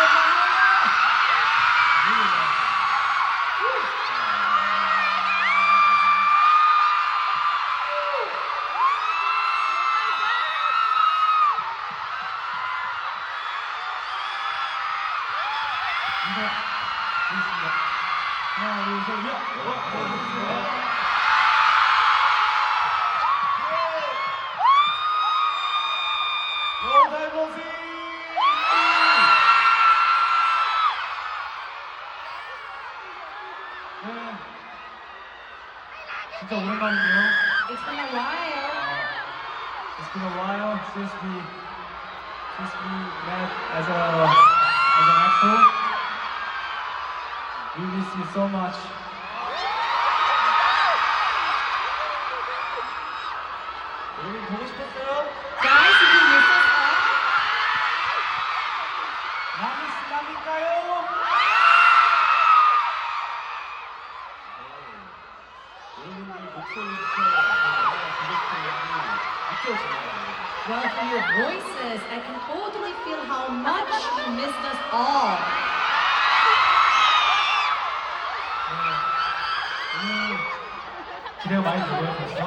하나, 둘, 셋, 야! 네. 진짜 오랜만이네요. It's been a while. It's been a while since we met as an EXO. We miss you so much. 여러분 보고 싶었어요? Guys, did you miss us all? 많이 쓰라니까요. 여러분들 목소리부터 얼마나 보고 싶었는지 느껴지네요. Well, from your voices, I can totally feel how much you missed us all. 오늘 기대가 많이 되고요, 벌써.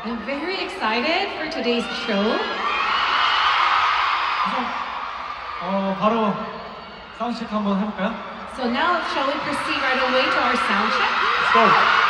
I'm very excited for today's show. 그래서 바로 사운드 체크 한번 해볼까요? So now, shall we proceed right away to our sound check? Let's go.